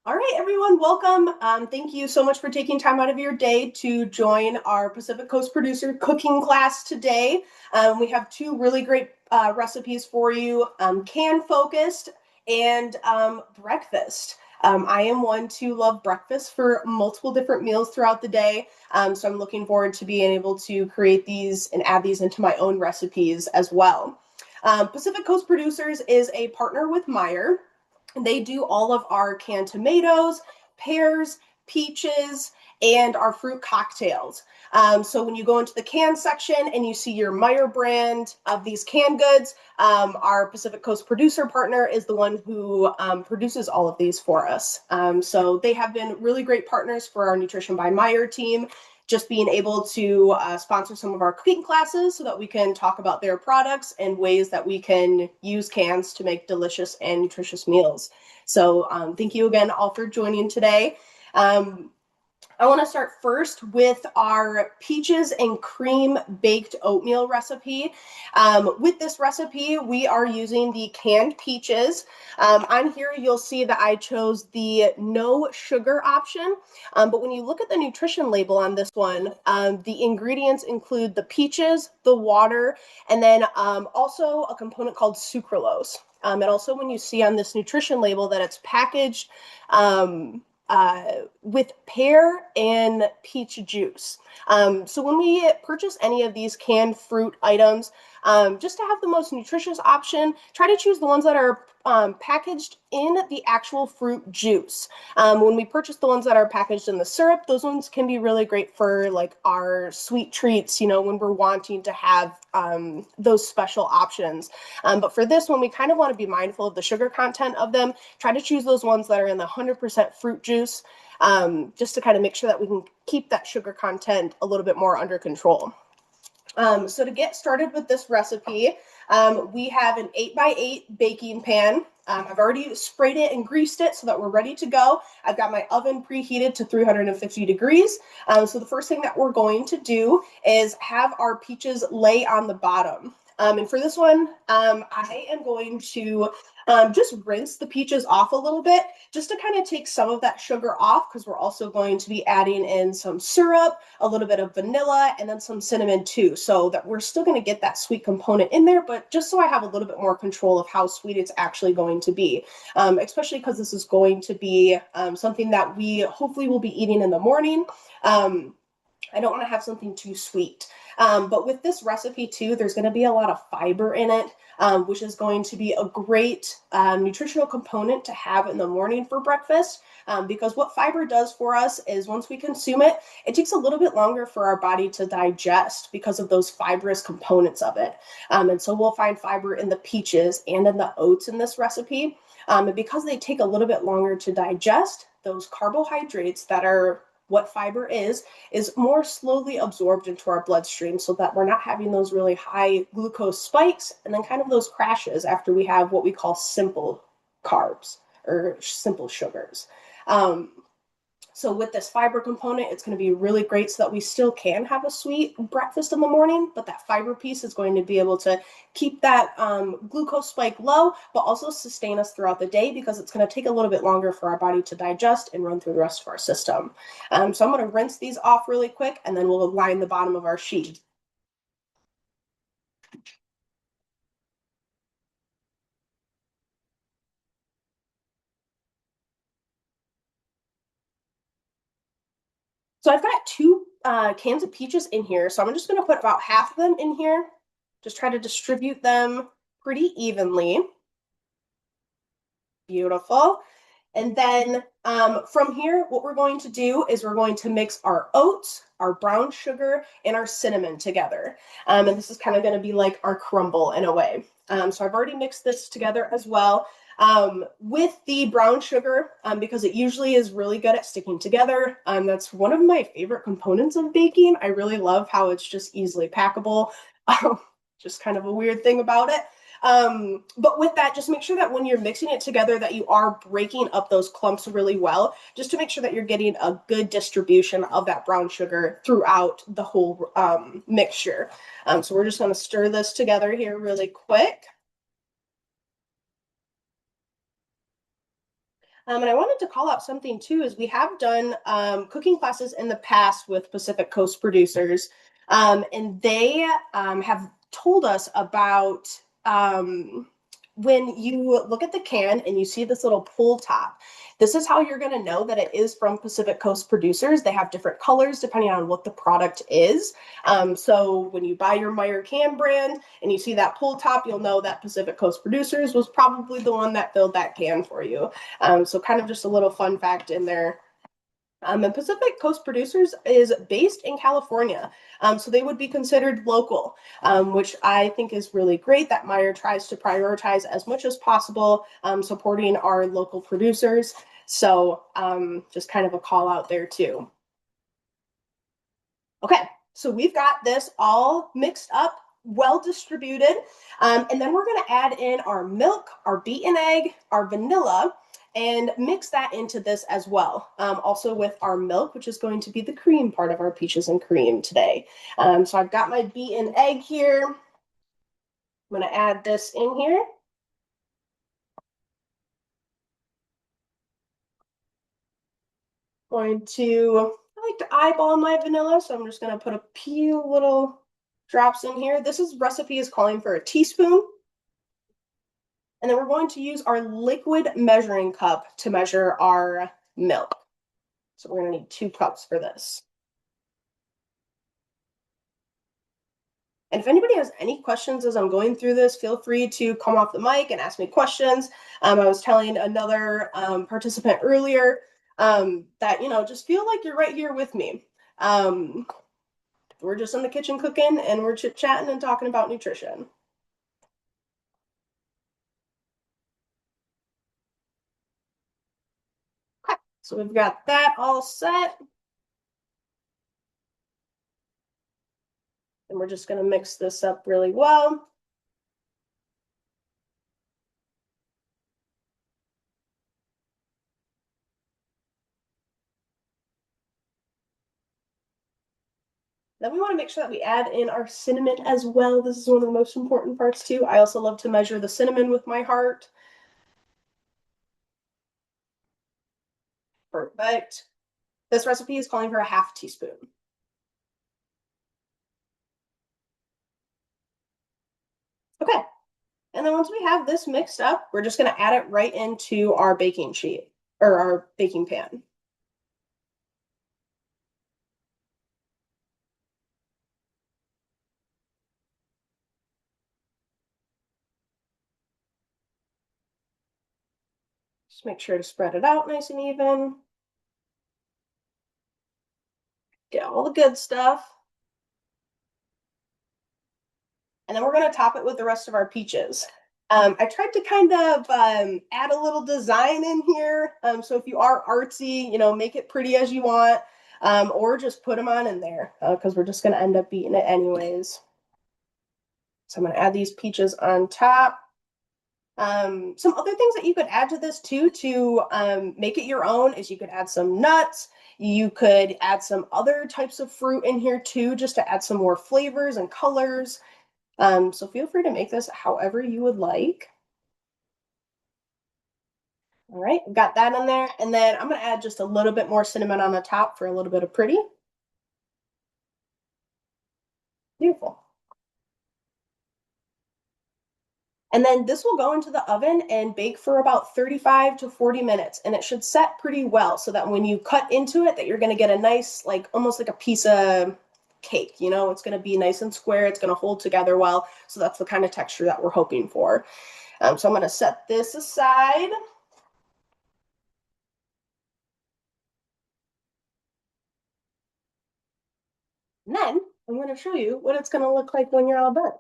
All right, everyone, welcome. Thank you so much for taking time out of your day to join our Pacific Coast Producer cooking class today. We have two really great recipes for you, can focused and breakfast. I am one to love breakfast for multiple different meals throughout the day. So I'm looking forward to being able to create these and add these into my own recipes as well. Pacific Coast Producers is a partner with Meyer. They do all of our canned tomatoes, pears, peaches, and our fruit cocktails. So when you go into the can section and you see your Meyer brand of these canned goods, our Pacific Coast producer partner is the one who produces all of these for us. So they have been really great partners for our Nutrition by Meyer team, just being able to sponsor some of our cooking classes so that we can talk about their products and ways that we can use cans to make delicious and nutritious meals. So thank you again all for joining today. I want to start first with our peaches and cream baked oatmeal recipe. With this recipe, we are using the canned peaches. On here, you'll see that I chose the no sugar option. But when you look at the nutrition label on this one, the ingredients include the peaches, the water, and then also a component called sucralose. And also when you see on this nutrition label that it's packaged with pear and peach juice. So when we purchase any of these canned fruit items, just to have the most nutritious option, try to choose the ones that are packaged in the actual fruit juice. When we purchase the ones that are packaged in the syrup, those ones can be really great for like our sweet treats, you know, when we're wanting to have those special options. But for this one, we kind of want to be mindful of the sugar content of them. Try to choose those ones that are in the 100% fruit juice, just to kind of make sure that we can keep that sugar content a little bit more under control. So to get started with this recipe, we have an 8x8 baking pan. I've already sprayed it and greased it so that we're ready to go. I've got my oven preheated to 350 degrees. So the first thing that we're going to do is have our peaches lay on the bottom. And for this one, I am going to just rinse the peaches off a little bit just to kind of take some of that sugar off, because we're also going to be adding in some syrup, a little bit of vanilla, and then some cinnamon too, so that we're still going to get that sweet component in there, but just so I have a little bit more control of how sweet it's actually going to be, especially because this is going to be something that we hopefully will be eating in the morning. I don't want to have something too sweet. But with this recipe too, there's going to be a lot of fiber in it, which is going to be a great nutritional component to have in the morning for breakfast. Because what fiber does for us is once we consume it, it takes a little bit longer for our body to digest because of those fibrous components of it. And so we'll find fiber in the peaches and in the oats in this recipe. And because they take a little bit longer to digest, those carbohydrates that are what fiber is more slowly absorbed into our bloodstream so that we're not having those really high glucose spikes and then kind of those crashes after we have what we call simple carbs or simple sugars. So with this fiber component, it's going to be really great so that we still can have a sweet breakfast in the morning, but that fiber piece is going to be able to keep that glucose spike low, but also sustain us throughout the day because it's going to take a little bit longer for our body to digest and run through the rest of our system. So I'm going to rinse these off really quick, and then we'll line the bottom of our sheet. So I've got two cans of peaches in here. So I'm just going to put about half of them in here. Just try to distribute them pretty evenly. Beautiful. And then from here, what we're going to do is we're going to mix our oats, our brown sugar, and our cinnamon together. And this is kind of going to be like our crumble in a way. So I've already mixed this together as well. With the brown sugar, because it usually is really good at sticking together. That's one of my favorite components of baking. I really love how it's just easily packable. Just kind of a weird thing about it. But with that, just make sure that when you're mixing it together that you are breaking up those clumps really well, just to make sure that you're getting a good distribution of that brown sugar throughout the whole mixture. So we're just going to stir this together here really quick. And I wanted to call out something too, is we have done cooking classes in the past with Pacific Coast producers, and they have told us about when you look at the can and you see this little pull top. This is how you're going to know that it is from Pacific Coast producers. They have different colors depending on what the product is. So when you buy your Meyer can brand and you see that pull top, you'll know that Pacific Coast producers was probably the one that filled that can for you. So kind of just a little fun fact in there. And Pacific Coast Producers is based in California, so they would be considered local, which I think is really great that Meyer tries to prioritize as much as possible, supporting our local producers. So just kind of a call out there too. Okay, so we've got this all mixed up, well distributed. And then we're going to add in our milk, our beaten egg, our vanilla, and mix that into this as well. Also with our milk, which is going to be the cream part of our peaches and cream today. So I've got my beaten egg here. I'm going to add this in here. Going to, I like to eyeball my vanilla, so I'm just going to put a few little drops in here. This recipe is calling for a teaspoon. And then we're going to use our liquid measuring cup to measure our milk. So we're going to need 2 cups for this. And if anybody has any questions as I'm going through this, feel free to come off the mic and ask me questions. I was telling another participant earlier that, just feel like you're right here with me. We're just in the kitchen cooking and we're chit-chatting and talking about nutrition. Okay, so we've got that all set. And we're just going to mix this up really well. Then we want to make sure that we add in our cinnamon as well. This is one of the most important parts too. I also love to measure the cinnamon with my heart. Perfect. This recipe is calling for a half teaspoon. Okay. And then once we have this mixed up, we're just going to add it right into our baking sheet or our baking pan. Just make sure to spread it out nice and even. Get all the good stuff. And then we're going to top it with the rest of our peaches. I tried to kind of add a little design in here. So if you are artsy, make it pretty as you want, or just put them on in there because we're just going to end up eating it anyways. So I'm going to add these peaches on top. Some other things that you could add to this too to make it your own is you could add some nuts. You could add some other types of fruit in here too, just to add some more flavors and colors. So feel free to make this however you would like. All right, got that in there. And then I'm going to add just a little bit more cinnamon on the top for a little bit of pretty. Beautiful. And then this will go into the oven and bake for about 35 to 40 minutes. And it should set pretty well so that when you cut into it, that you're going to get a nice, like almost like a piece of cake. It's going to be nice and square. It's going to hold together well. So that's the kind of texture that we're hoping for. So I'm going to set this aside. And then I'm going to show you what it's going to look like when you're all done.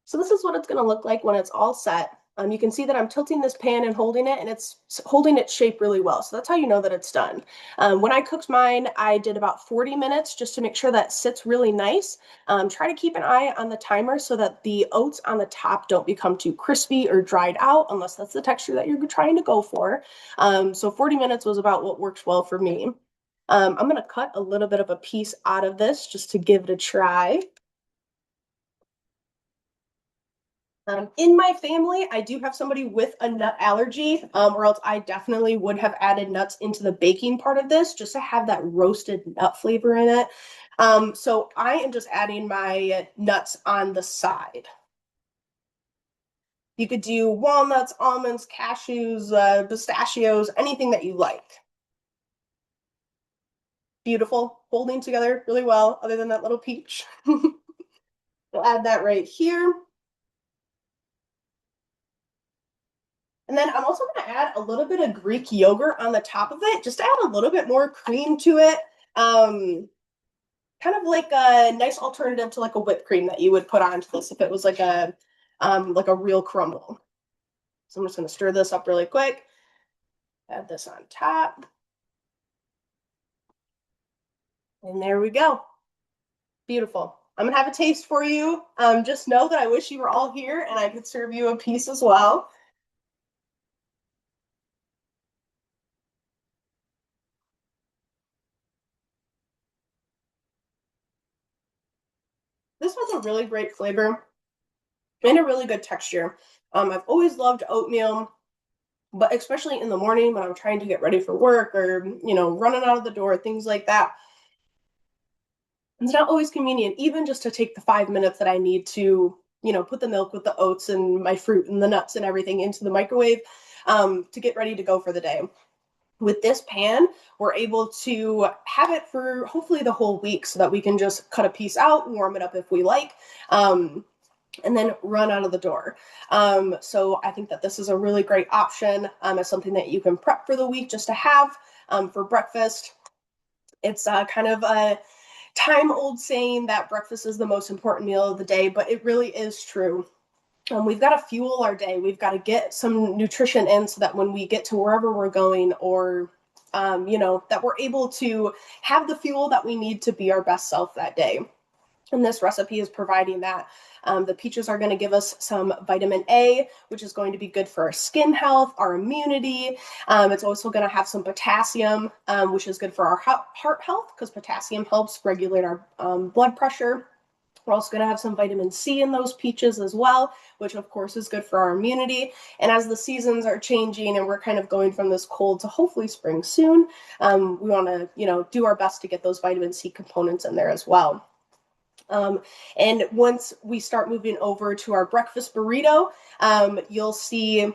So this is what it's going to look like when it's all set. You can see that I'm tilting this pan and holding it, and it's holding its shape really well. So that's how you know that it's done. When I cooked mine, I did about 40 minutes just to make sure that it sits really nice. Try to keep an eye on the timer so that the oats on the top don't become too crispy or dried out, unless that's the texture that you're trying to go for. So 40 minutes was about what works well for me. I'm going to cut a little bit of a piece out of this just to give it a try. In my family, I do have somebody with a nut allergy, or else I definitely would have added nuts into the baking part of this just to have that roasted nut flavor in it. So I am just adding my nuts on the side. You could do walnuts, almonds, cashews, pistachios, anything that you like. Beautiful, holding together really well, other than that little peach. We'll add that right here. And then I'm also going to add a little bit of Greek yogurt on the top of it, just to add a little bit more cream to it. Kind of like a nice alternative to like a whipped cream that you would put onto this if it was like a real crumble. So I'm just going to stir this up really quick. Add this on top. And there we go. Beautiful. I'm going to have a taste for you. Just know that I wish you were all here and I could serve you a piece as well. This has a really great flavor and a really good texture. I've always loved oatmeal, but especially in the morning when I'm trying to get ready for work or, running out of the door, things like that. It's not always convenient, even just to take the 5 minutes that I need to, put the milk with the oats and my fruit and the nuts and everything into the microwave to get ready to go for the day. With this pan, we're able to have it for hopefully the whole week so that we can just cut a piece out, warm it up if we like, and then run out of the door. So I think that this is a really great option as something that you can prep for the week just to have for breakfast. It's kind of a time-old saying that breakfast is the most important meal of the day, but it really is true. We've got to fuel our day. We've got to get some nutrition in so that when we get to wherever we're going or, that we're able to have the fuel that we need to be our best self that day. And this recipe is providing that. The peaches are going to give us some vitamin A, which is going to be good for our skin health, our immunity. It's also going to have some potassium, which is good for our heart health because potassium helps regulate our blood pressure. We're also going to have some vitamin C in those peaches as well, which of course is good for our immunity. And as the seasons are changing and we're kind of going from this cold to hopefully spring soon, we want to, do our best to get those vitamin C components in there as well. And once we start moving over to our breakfast burrito, you'll see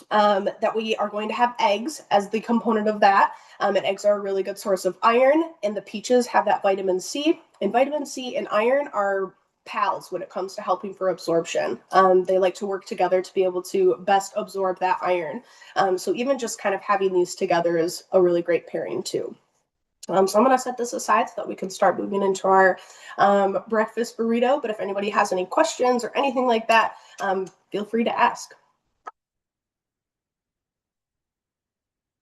that we are going to have eggs as the component of that. And eggs are a really good source of iron, and the peaches have that vitamin C. And vitamin C and iron are pals when it comes to helping for absorption. They like to work together to be able to best absorb that iron. So even just kind of having these together is a really great pairing too. So I'm going to set this aside so that we can start moving into our breakfast burrito. But if anybody has any questions or anything like that, feel free to ask.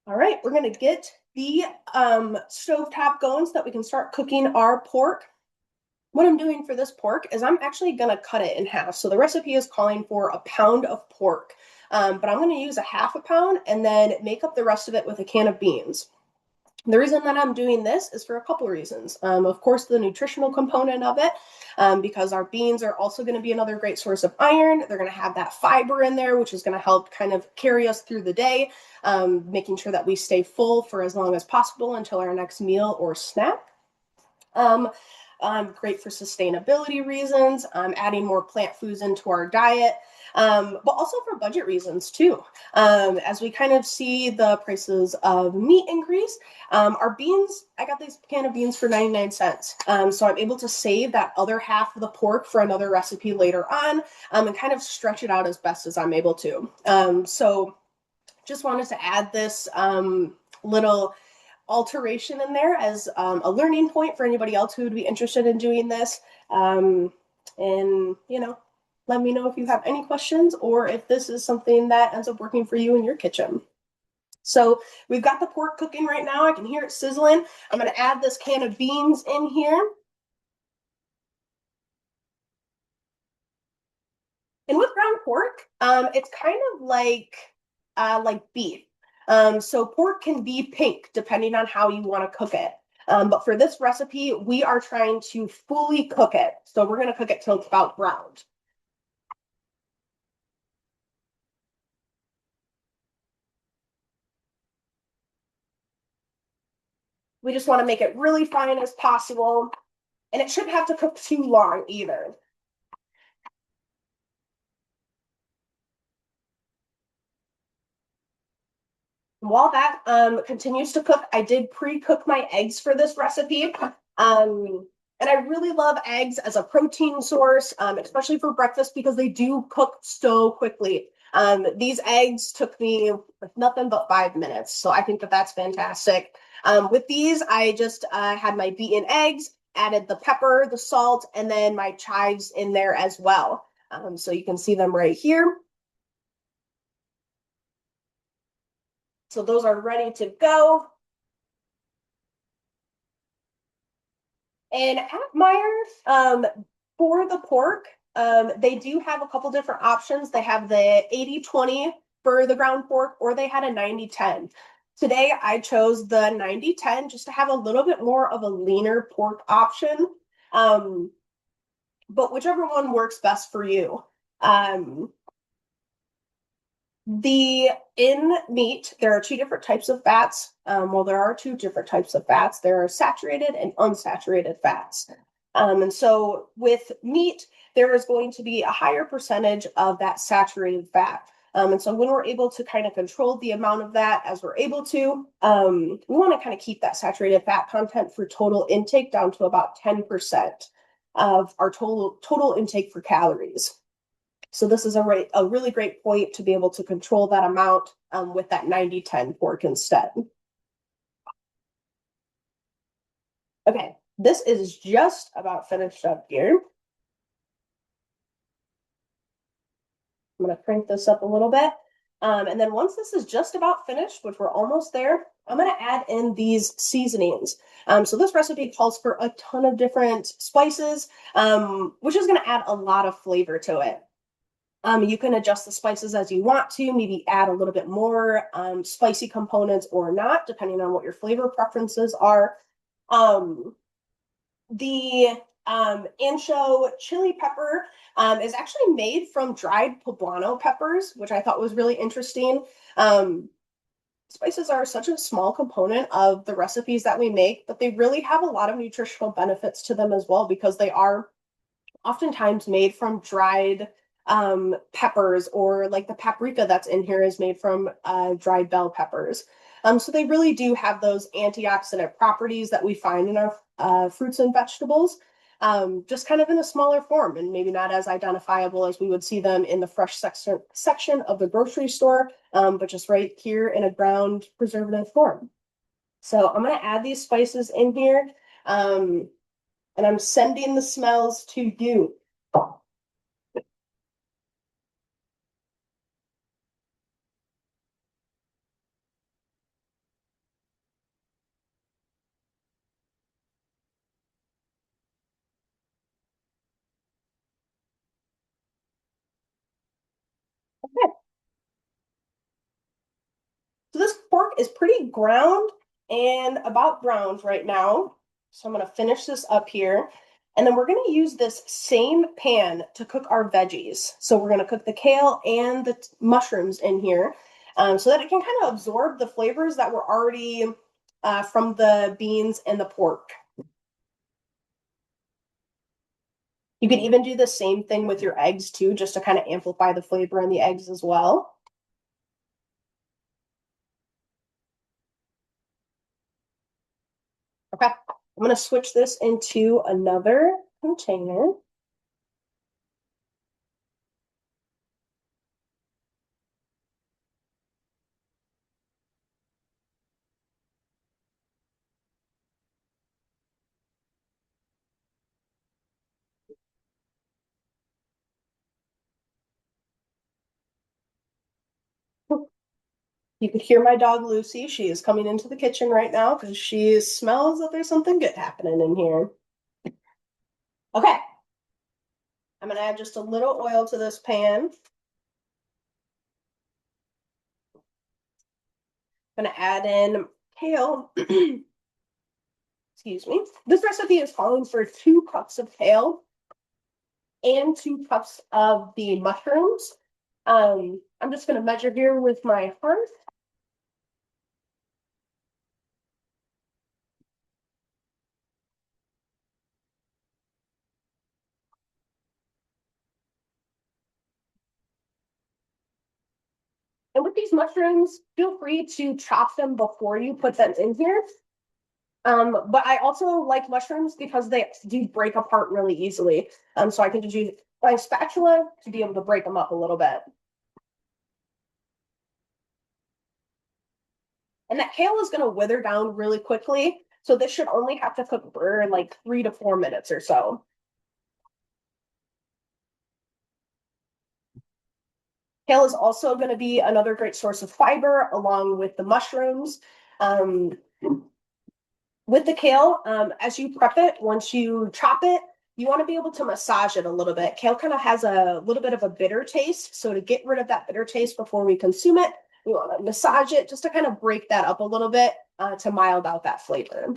All right, we're going to get the stovetop going so that we can start cooking our pork. What I'm doing for this pork is I'm actually going to cut it in half. So the recipe is calling for a pound of pork, but I'm going to use a half a pound and then make up the rest of it with a can of beans. The reason that I'm doing this is for a couple of reasons. Of course, the nutritional component of it, because our beans are also going to be another great source of iron. They're going to have that fiber in there, which is going to help kind of carry us through the day, making sure that we stay full for as long as possible until our next meal or snack. Great for sustainability reasons, adding more plant foods into our diet, but also for budget reasons too. As we kind of see the prices of meat increase, our beans, I got this can of beans for 99 cents. So I'm able to save that other half of the pork for another recipe later on, and kind of stretch it out as best as I'm able to. So just wanted to add this little alteration in there as a learning point for anybody else who would be interested in doing this. And, let me know if you have any questions or if this is something that ends up working for you in your kitchen. So we've got the pork cooking right now. I can hear it sizzling. I'm going to add this can of beans in here. And with ground pork, it's kind of like beef. So pork can be pink depending on how you want to cook it. But for this recipe, we are trying to fully cook it. So we're going to cook it till it's about browned. We just want to make it really fine as possible. And it shouldn't have to cook too long either. While that continues to cook, I did pre-cook my eggs for this recipe. And I really love eggs as a protein source, especially for breakfast because they do cook so quickly. These eggs took me like nothing but 5 minutes, so I think that that's fantastic. With these, I just had my beaten eggs, added the pepper, the salt, and then my chives in there as well. So you can see them right here. So those are ready to go. And at Myers, for the pork, they do have a couple different options. They have the 80-20 for the ground pork, or they had a 90-10. Today, I chose the 90-10 just to have a little bit more of a leaner pork option. But whichever one works best for you. The in meat, there are two different types of fats. Well, there are two different types of fats. There are saturated and unsaturated fats. And so with meat, there is going to be a higher percentage of that saturated fat. And so when we're able to kind of control the amount of that as we're able to, we want to kind of keep that saturated fat content for total intake down to about 10% of our total intake for calories. So this is a really great point to be able to control that amount with that 90-10 pork instead. Okay, this is just about finished up here. I'm going to crank this up a little bit. And then once this is just about finished, which we're almost there, I'm going to add in these seasonings. So this recipe calls for a ton of different spices, which is going to add a lot of flavor to it. You can adjust the spices as you want to, maybe add a little bit more spicy components or not, depending on what your flavor preferences are. The ancho chili pepper is actually made from dried poblano peppers, which I thought was really interesting. Spices are such a small component of the recipes that we make, but they really have a lot of nutritional benefits to them as well because they are oftentimes made from dried peppers, or like the paprika that's in here is made from dried bell peppers. So they really do have those antioxidant properties that we find in our fruits and vegetables, just kind of in a smaller form and maybe not as identifiable as we would see them in the fresh section of the grocery store, but just right here in a ground preservative form. So I'm going to add these spices in here, and I'm sending the smells to you. So this pork is pretty ground and about browned right now. So I'm going to finish this up here. And then we're going to use this same pan to cook our veggies. So we're going to cook the kale and the mushrooms in here, so that it can kind of absorb the flavors that were already from the beans and the pork. You could even do the same thing with your eggs too, just to kind of amplify the flavor in the eggs as well. Okay, I'm going to switch this into another container. You could hear my dog Lucy. She is coming into the kitchen right now because she smells that there's something good happening in here. Okay. I'm going to add just a little oil to this pan. I'm going to add in kale. Excuse me. This recipe is calling for 2 cups of kale and 2 cups of the mushrooms. I'm just going to measure here with my hearth. these mushrooms, feel free to chop them before you put them in here. But I also like mushrooms because they do break apart really easily. So I can just use my spatula to be able to break them up a little bit. And that kale is going to wither down really quickly. So this should only have to cook for like 3 to 4 minutes or so. Kale is also going to be another great source of fiber along with the mushrooms. Um, with the kale, as you prep it, once you chop it, you want to be able to massage it a little bit. Kale kind of has a little bit of a bitter taste. So to get rid of that bitter taste before we consume it, we want to massage it just to kind of break that up a little bit to mild out that flavor.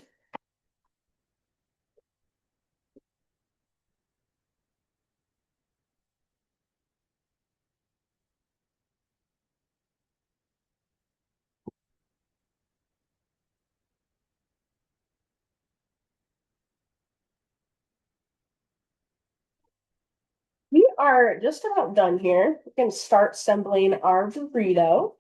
We are just about done here. We can start assembling our burrito.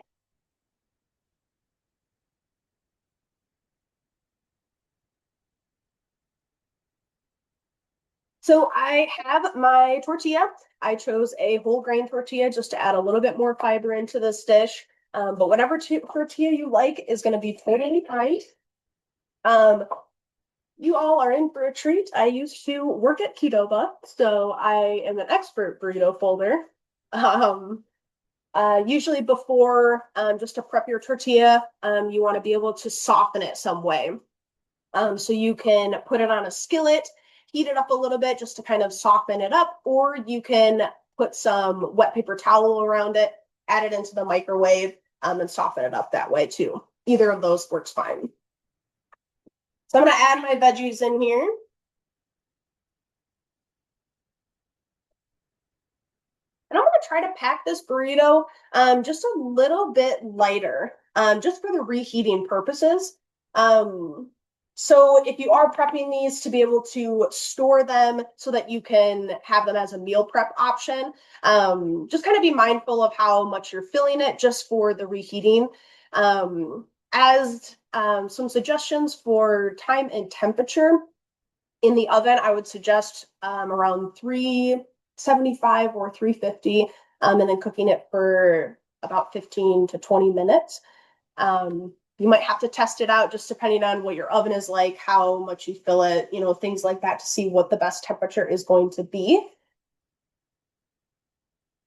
So I have my tortilla. I chose a whole grain tortilla just to add a little bit more fiber into this dish. But whatever tortilla you like is going to be totally fine. Um, you all are in for a treat. I used to work at Qdoba, so I am an expert burrito folder. Um, Usually before, just to prep your tortilla, you want to be able to soften it some way. So you can put it on a skillet, heat it up a little bit just to kind of soften it up, or you can put some wet paper towel around it, add it into the microwave, and soften it up that way too. Either of those works fine. So I'm going to add my veggies in here. And I'm going to try to pack this burrito just a little bit lighter, just for the reheating purposes. Um, so if you are prepping these to be able to store them so that you can have them as a meal prep option, just kind of be mindful of how much you're filling it just for the reheating. As some suggestions for time and temperature, in the oven, I would suggest around 375 or 350, and then cooking it for about 15 to 20 minutes. You might have to test it out just depending on what your oven is like, how much you fill it, things like that to see what the best temperature is going to be.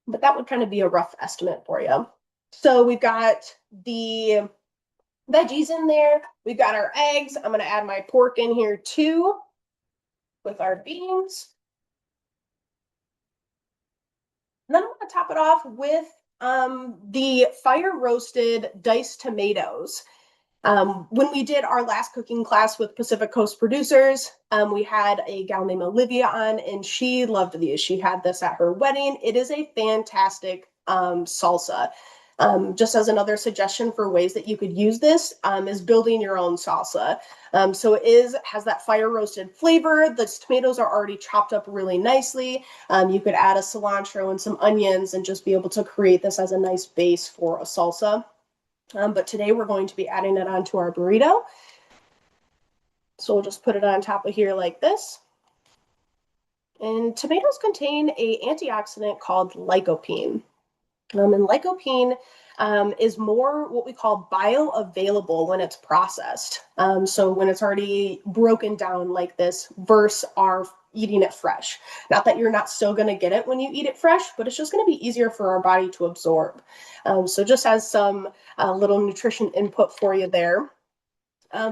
But that would kind of be a rough estimate for you. So we've got the veggies in there. We've got our eggs. I'm going to add my pork in here too with our beans. And then I'm going to top it off with the fire roasted diced tomatoes. When we did our last cooking class with Pacific Coast producers, we had a gal named Olivia on, and she loved these. She had this at her wedding. It is a fantastic salsa. Just as another suggestion for ways that you could use this is building your own salsa. So it has that fire roasted flavor. The tomatoes are already chopped up really nicely. You could add a cilantro and some onions and just be able to create this as a nice base for a salsa. But today we're going to be adding it onto our burrito. So we'll just put it on top of here like this. And tomatoes contain an antioxidant called lycopene. And lycopene is more what we call bioavailable when it's processed. So when it's already broken down like this versus our eating it fresh. Not that you're not still going to get it when you eat it fresh, but it's just going to be easier for our body to absorb. So just as some little nutrition input for you there.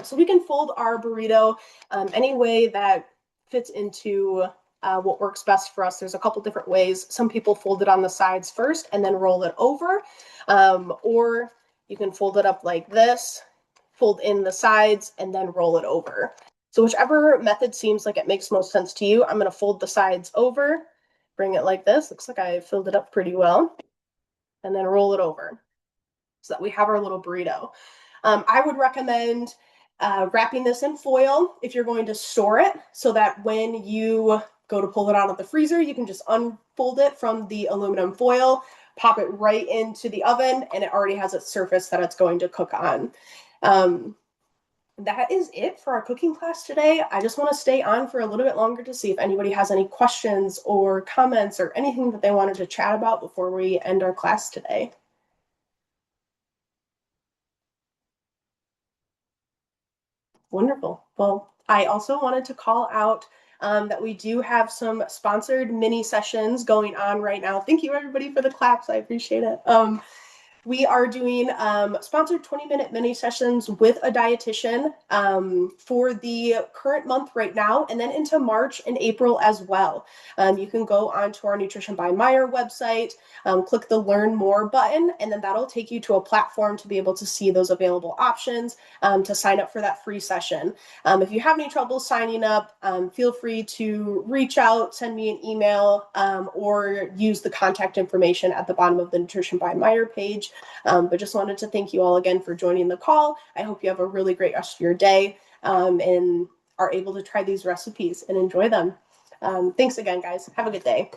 So we can fold our burrito any way that fits into what works best for us. There's a couple different ways. Some people fold it on the sides first and then roll it over, or you can fold it up like this, fold in the sides, and then roll it over. So whichever method seems like it makes most sense to you, I'm going to fold the sides over, bring it like this. Looks like I filled it up pretty well, and then roll it over so that we have our little burrito. I would recommend wrapping this in foil if you're going to store it so that when you go to pull it out of the freezer, you can just unfold it from the aluminum foil. pop it right into the oven, and it already has a surface that it's going to cook on. That is it for our cooking class today. I just want to stay on for a little bit longer to see if anybody has any questions or comments or anything that they wanted to chat about before we end our class today. Wonderful. Well, I also wanted to call out that we do have some sponsored mini sessions going on right now. Thank you, everybody, for the claps. I appreciate it. We are doing sponsored 20-minute mini sessions with a dietitian for the current month right now, and then into March and April as well. You can go onto our Nutrition by Meyer website, click the Learn More button, and then that'll take you to a platform to be able to see those available options to sign up for that free session. If you have any trouble signing up, feel free to reach out, send me an email, or use the contact information at the bottom of the Nutrition by Meyer page. But just wanted to thank you all again for joining the call. I hope you have a really great rest of your day and are able to try these recipes and enjoy them. Thanks again, guys. Have a good day.